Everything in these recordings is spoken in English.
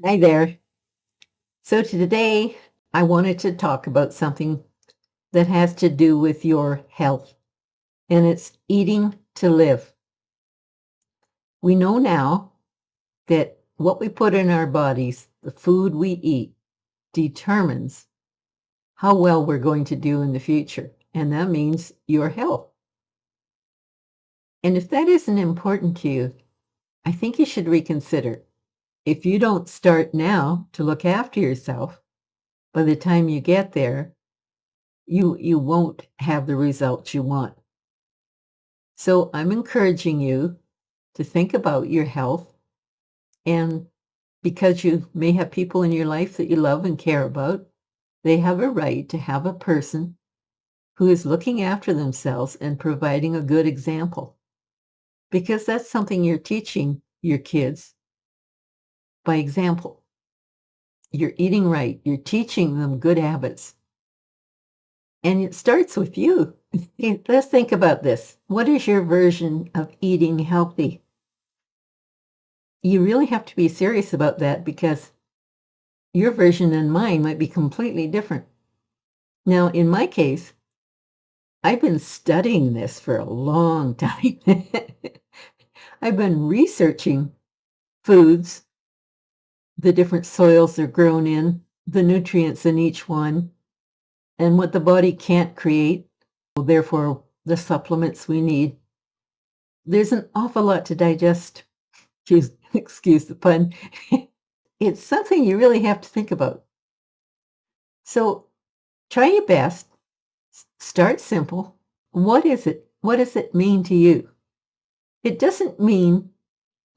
Hi there. So today I wanted to talk about something that has to do with your health, and it's eating to live. We know now that what we put in our bodies, the food we eat, determines how well we're going to do in the future, and that means your health. And if that isn't important to you, I think you should reconsider. If you don't start now to look after yourself, by the time you get there, you won't have the results you want. So I'm encouraging you to think about your health, and because you may have people in your life that you love and care about, they have a right to have a person who is looking after themselves and providing a good example, because that's something you're teaching your kids by example. You're eating right, you're teaching them good habits, and it starts with you. Let's think about this. What is your version of eating healthy? You really have to be serious about that, because your version and mine might be completely different. Now, in my case, I've been studying this for a long time. I've been researching foods, the different soils they're grown in, the nutrients in each one, and what the body can't create, therefore the supplements we need. There's an awful lot to digest. Excuse the pun. It's something you really have to think about. So try your best. Start simple. What is it? What does it mean to you? It doesn't mean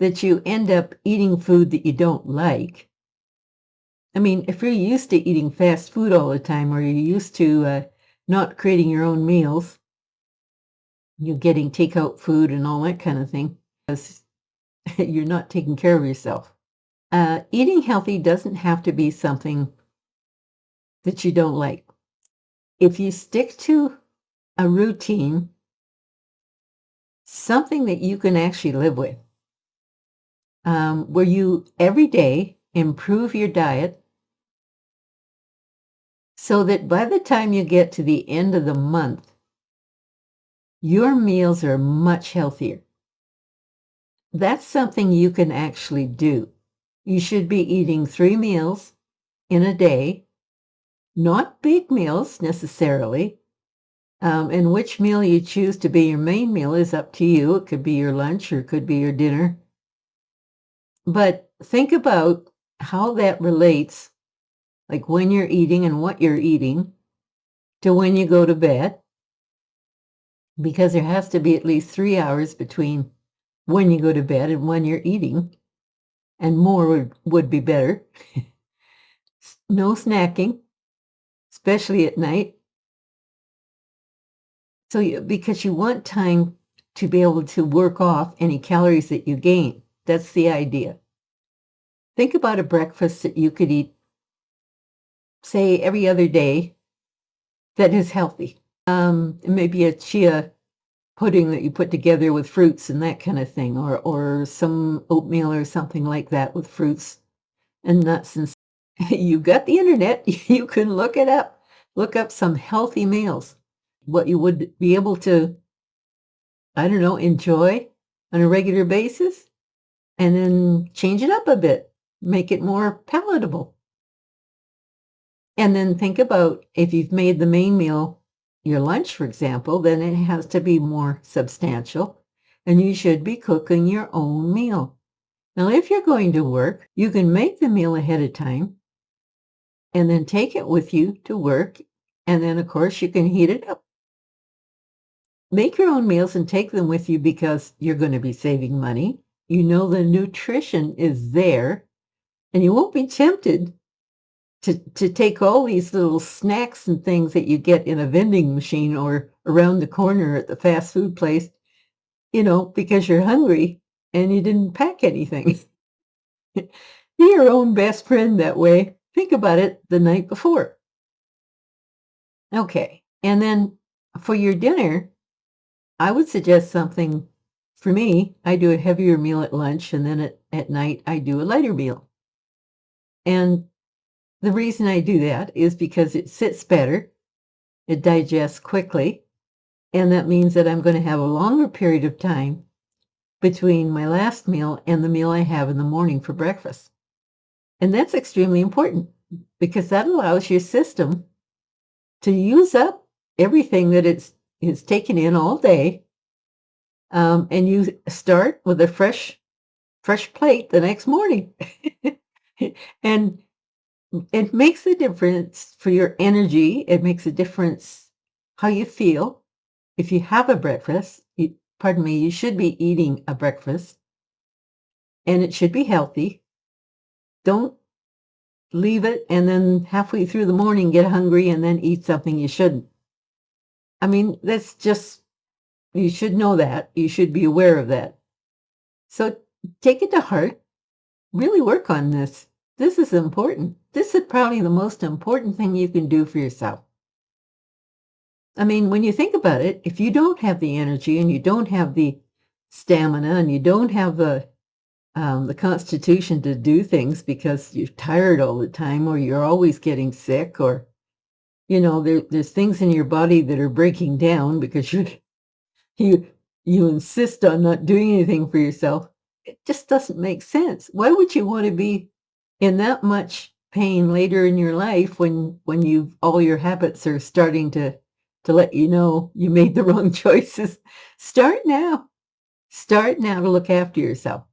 that you end up eating food that you don't like. I mean, if you're used to eating fast food all the time, or you're used to not creating your own meals, you getting takeout food and all that kind of thing, because you're not taking care of yourself. Eating healthy doesn't have to be something that you don't like. If you stick to a routine, something that you can actually live with, where you every day improve your diet so that by the time you get to the end of the month, your meals are much healthier. That's something you can actually do. You should be eating 3 meals in a day, not big meals necessarily. And which meal you choose to be your main meal is up to you. It could be your lunch or it could be your dinner. But think about how that relates, like when you're eating and what you're eating, to when you go to bed, because there has to be at least 3 hours between when you go to bed and when you're eating, and more would be better. No snacking, especially at night. So because you want time to be able to work off any calories that you gain. That's the idea. Think about a breakfast that you could eat, say, every other day that is healthy. Maybe a chia pudding that you put together with fruits and that kind of thing, or some oatmeal or something like that with fruits and nuts. And you got the internet, you can look it up. Look up some healthy meals, what you would be able to, I don't know, enjoy on a regular basis, and then change it up a bit, make it more palatable. And then think about, if you've made the main meal your lunch, for example, then it has to be more substantial, and you should be cooking your own meal. Now, if you're going to work, you can make the meal ahead of time and then take it with you to work, and then, of course, you can heat it up. Make your own meals and take them with you, because you're going to be saving money. You know the nutrition is there, and you won't be tempted to take all these little snacks and things that you get in a vending machine or around the corner at the fast food place, because you're hungry and you didn't pack anything. Be your own best friend that way. Think about it the night before. Okay. And then for your dinner, I would suggest something. For me, I do a heavier meal at lunch, and then at night I do a lighter meal. And the reason I do that is because it sits better, it digests quickly, and that means that I'm going to have a longer period of time between my last meal and the meal I have in the morning for breakfast. And that's extremely important because that allows your system to use up everything that it's taken in all day, and you start with a fresh plate the next morning. And it makes a difference for your energy. It makes a difference how you feel. If you have a breakfast, pardon me, you should be eating a breakfast, and it should be healthy. Don't leave it and then halfway through the morning get hungry and then eat something you shouldn't. I mean, that's just, you should know that. You should be aware of that. So take it to heart. Really work on this. This is important. This is probably the most important thing you can do for yourself. I mean, when you think about it, if you don't have the energy and you don't have the stamina and you don't have the constitution to do things because you're tired all the time or you're always getting sick, or there's things in your body that are breaking down because you you insist on not doing anything for yourself. It just doesn't make sense. Why would you want to be in that much pain later in your life when you all your habits are starting to let you know you made the wrong choices? Start now. Start now to look after yourself.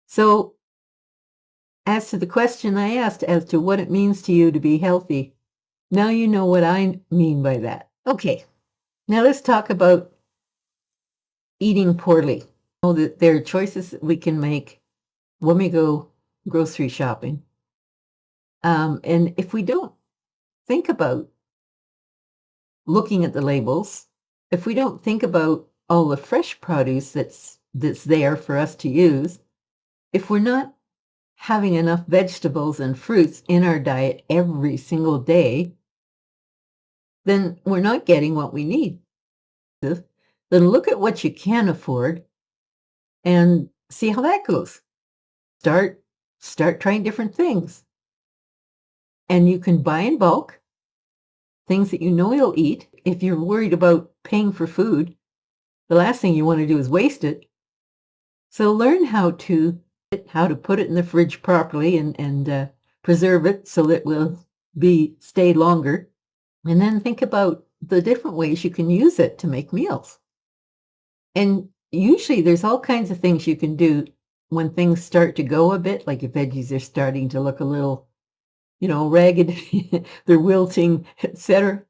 So, as to the question I asked as to what it means to you to be healthy, now you know what I mean by that. Okay, now let's talk about eating poorly. Know that there are choices that we can make when we go grocery shopping. And if we don't think about looking at the labels, if we don't think about all the fresh produce that's there for us to use, if we're not having enough vegetables and fruits in our diet every single day, then we're not getting what we need. Then look at what you can afford and see how that goes. Start trying different things. And you can buy in bulk things that you know you'll eat. If you're worried about paying for food, the last thing you want to do is waste it. So learn how to put it in the fridge properly and preserve it so that it will stay longer. And then think about the different ways you can use it to make meals. And usually there's all kinds of things you can do when things start to go a bit, like your veggies are starting to look a little, ragged, they're wilting, etc.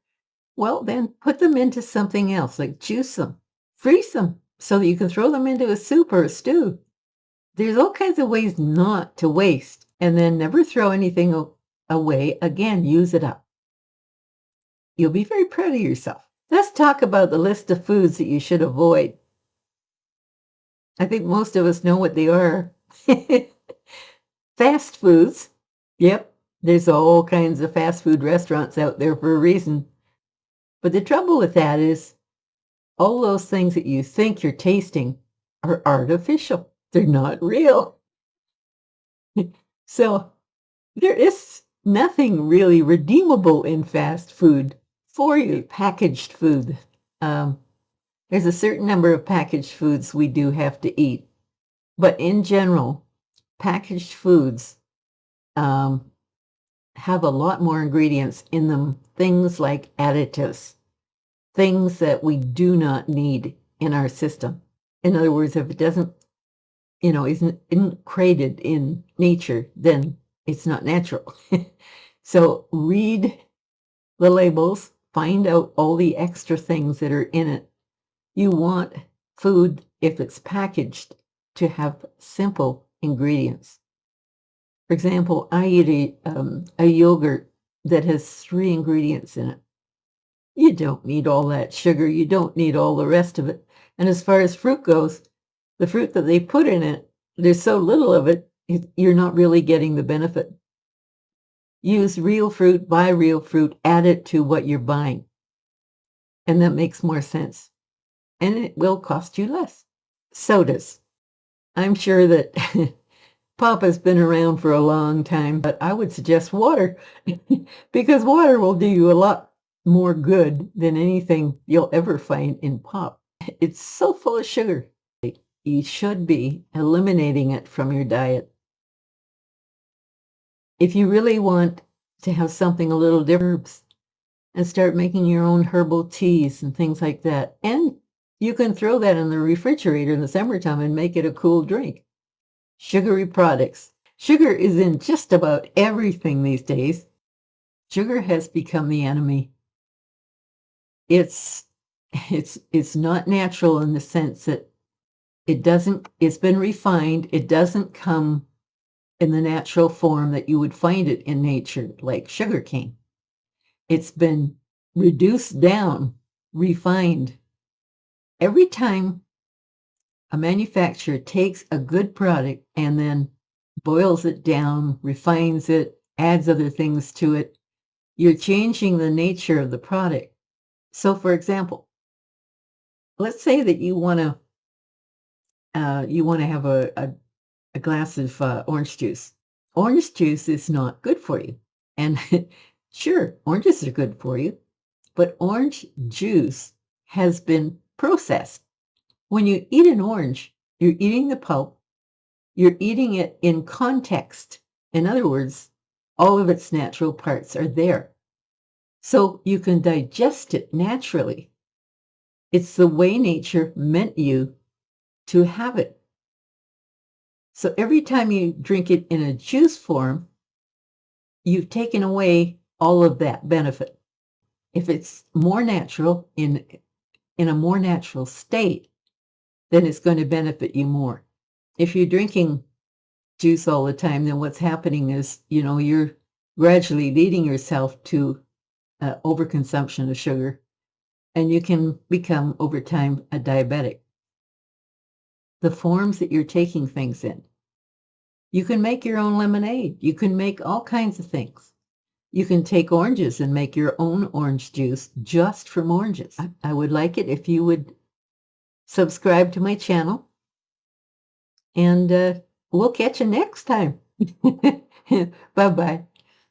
Well, then put them into something else, like juice them, freeze them, so that you can throw them into a soup or a stew. There's all kinds of ways not to waste, and then never throw anything away. Again, use it up. You'll be very proud of yourself. Let's talk about the list of foods that you should avoid. I think most of us know what they are. Fast foods. Yep, there's all kinds of fast food restaurants out there for a reason. But the trouble with that is all those things that you think you're tasting are artificial. They're not real. So there is nothing really redeemable in fast food for you. Packaged food. There's a certain number of packaged foods we do have to eat. But in general, packaged foods have a lot more ingredients in them, things like additives, things that we do not need in our system. In other words, if it doesn't, isn't created in nature, then it's not natural. So read the labels, find out all the extra things that are in it. You want food, if it's packaged, to have simple ingredients. For example, I eat a yogurt that has 3 ingredients in it. You don't need all that sugar. You don't need all the rest of it. And as far as fruit goes, the fruit that they put in it, there's so little of it, you're not really getting the benefit. Use real fruit, buy real fruit, add it to what you're buying. And that makes more sense. And it will cost you less. Sodas. I'm sure that Pop has been around for a long time, but I would suggest water because water will do you a lot more good than anything you'll ever find in pop. It's so full of sugar. You should be eliminating it from your diet. If you really want to have something a little different, and start making your own herbal teas and things like that. And you can throw that in the refrigerator in the summertime and make it a cool drink. Sugary products. Sugar is in just about everything these days. Sugar has become the enemy. It's not natural in the sense that it's been refined. It doesn't come in the natural form that you would find it in nature, like sugarcane. It's been reduced down, refined. Every time a manufacturer takes a good product and then boils it down, refines it, adds other things to it, you're changing the nature of the product. So, for example, let's say that you want to have a glass of orange juice. Orange juice is not good for you, and sure, oranges are good for you, but orange juice has been processed. When you eat an orange, you're eating the pulp, you're eating it in context. In other words, all of its natural parts are there. So you can digest it naturally. It's the way nature meant you to have it. So every time you drink it in a juice form, you've taken away all of that benefit. If it's more natural, in a more natural state, then it's going to benefit you more. If you're drinking juice all the time, then what's happening is, you're gradually leading yourself to overconsumption of sugar, and you can become, over time, a diabetic. The forms that you're taking things in. You can make your own lemonade. You can make all kinds of things. You can take oranges and make your own orange juice just from oranges. I would like it if you would subscribe to my channel, and we'll catch you next time. Bye-bye.